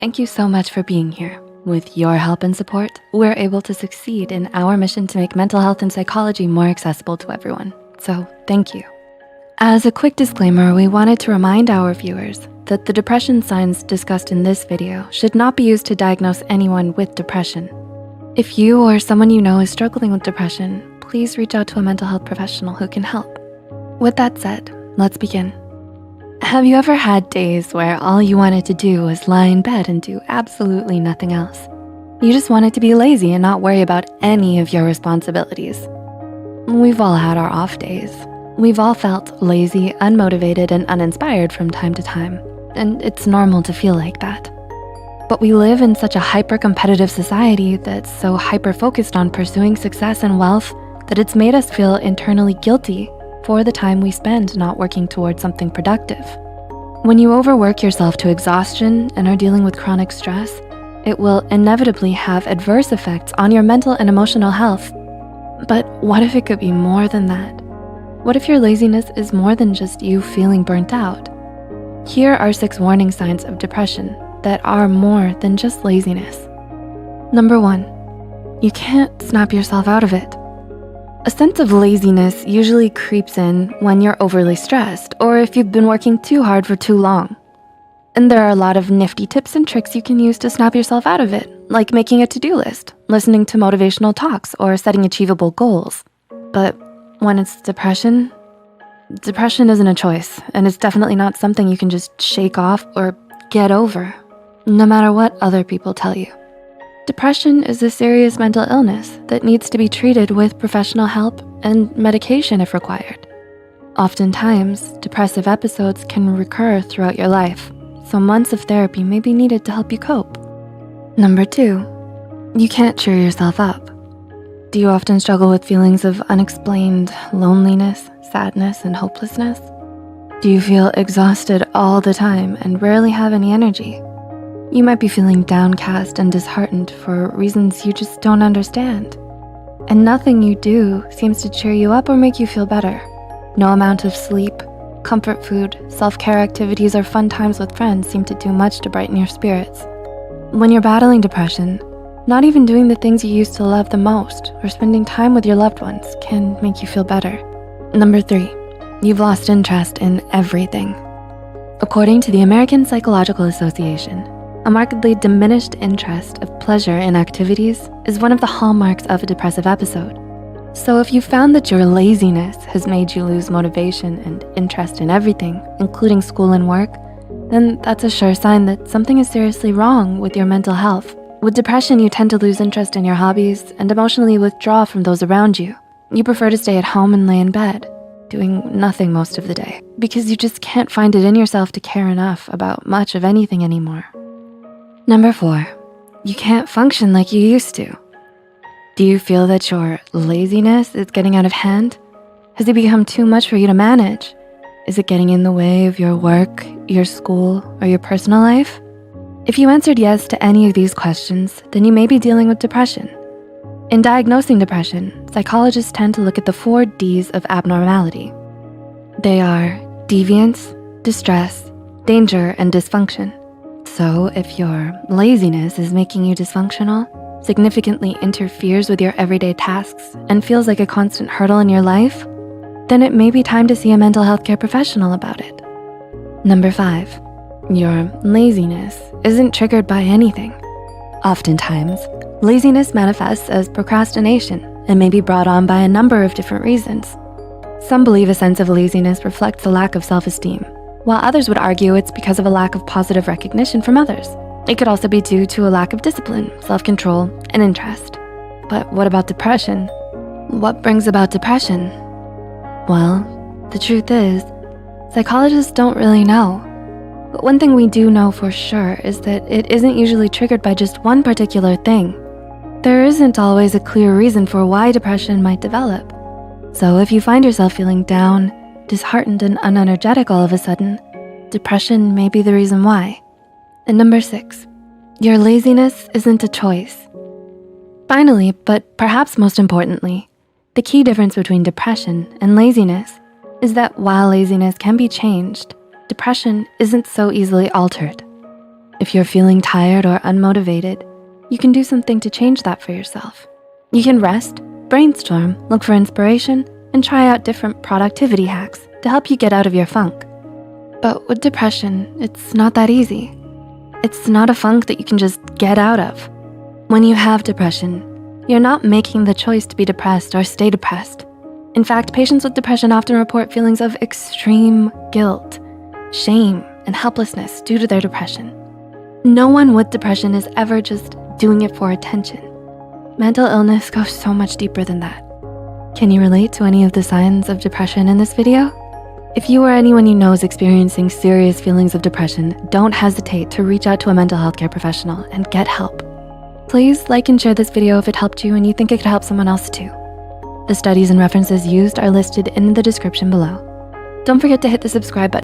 Thank you so much for being here. With your help and support, we're able to succeed in our mission to make mental health and psychology more accessible to everyone. So thank you. As a quick disclaimer, we wanted to remind our viewers that the depression signs discussed in this video should not be used to diagnose anyone with depression. If you or someone you know is struggling with depression, please reach out to a mental health professional who can help. With that said, let's begin. Have you ever had days where all you wanted to do was lie in bed and do absolutely nothing else? You just wanted to be lazy and not worry about any of your responsibilities. We've all had our off days. We've all felt lazy, unmotivated, and uninspired from time to time, and it's normal to feel like that. But we live in such a hyper-competitive society that's so hyper-focused on pursuing success and wealth that it's made us feel internally guilty for the time we spend not working towards something productive. When you overwork yourself to exhaustion and are dealing with chronic stress, it will inevitably have adverse effects on your mental and emotional health. But what if it could be more than that? What if your laziness is more than just you feeling burnt out? Here are 6 warning signs of depression that are more than just laziness. Number 1, you can't snap yourself out of it. A sense of laziness usually creeps in when you're overly stressed or if you've been working too hard for too long. And there are a lot of nifty tips and tricks you can use to snap yourself out of it, like making a to-do list, listening to motivational talks, or setting achievable goals. But when it's depression isn't a choice, and it's definitely not something you can just shake off or get over, no matter what other people tell you. Depression is a serious mental illness that needs to be treated with professional help and medication if required. Oftentimes, depressive episodes can recur throughout your life, so months of therapy may be needed to help you cope. Number 2, you can't cheer yourself up. Do you often struggle with feelings of unexplained loneliness, sadness, and hopelessness? Do you feel exhausted all the time and rarely have any energy? You might be feeling downcast and disheartened for reasons you just don't understand. And nothing you do seems to cheer you up or make you feel better. No amount of sleep, comfort food, self-care activities, or fun times with friends seem to do much to brighten your spirits. When you're battling depression, not even doing the things you used to love the most or spending time with your loved ones can make you feel better. Number 3, you've lost interest in everything. According to the American Psychological Association, a markedly diminished interest of pleasure in activities is one of the hallmarks of a depressive episode. So if you found that your laziness has made you lose motivation and interest in everything, including school and work, then that's a sure sign that something is seriously wrong with your mental health. With depression, you tend to lose interest in your hobbies and emotionally withdraw from those around you. You prefer to stay at home and lay in bed, doing nothing most of the day, because you just can't find it in yourself to care enough about much of anything anymore. Number 4, you can't function like you used to. Do you feel that your laziness is getting out of hand? Has it become too much for you to manage? Is it getting in the way of your work, your school, or your personal life? If you answered yes to any of these questions, then you may be dealing with depression. In diagnosing depression, psychologists tend to look at the 4 Ds of abnormality. They are deviance, distress, danger, and dysfunction. So if your laziness is making you dysfunctional, significantly interferes with your everyday tasks, and feels like a constant hurdle in your life, then it may be time to see a mental health care professional about it. Number 5, your laziness isn't triggered by anything. Oftentimes, laziness manifests as procrastination and may be brought on by a number of different reasons. Some believe a sense of laziness reflects a lack of self-esteem, while others would argue it's because of a lack of positive recognition from others. It could also be due to a lack of discipline, self-control, and interest. But what about depression? What brings about depression? Well, the truth is, psychologists don't really know. But one thing we do know for sure is that it isn't usually triggered by just one particular thing. There isn't always a clear reason for why depression might develop. So if you find yourself feeling down, disheartened, and unenergetic all of a sudden, depression may be the reason why. And number 6, your laziness isn't a choice. Finally, but perhaps most importantly, the key difference between depression and laziness is that while laziness can be changed, depression isn't so easily altered. If you're feeling tired or unmotivated, you can do something to change that for yourself. You can rest, brainstorm, look for inspiration, and try out different productivity hacks to help you get out of your funk. But with depression, it's not that easy. It's not a funk that you can just get out of. When you have depression, you're not making the choice to be depressed or stay depressed. In fact, patients with depression often report feelings of extreme guilt, shame, and helplessness due to their depression. No one with depression is ever just doing it for attention. Mental illness goes so much deeper than that. Can you relate to any of the signs of depression in this video? If you or anyone you know is experiencing serious feelings of depression, don't hesitate to reach out to a mental health care professional and get help. Please like and share this video if it helped you and you think it could help someone else too. The studies and references used are listed in the description below. Don't forget to hit the subscribe button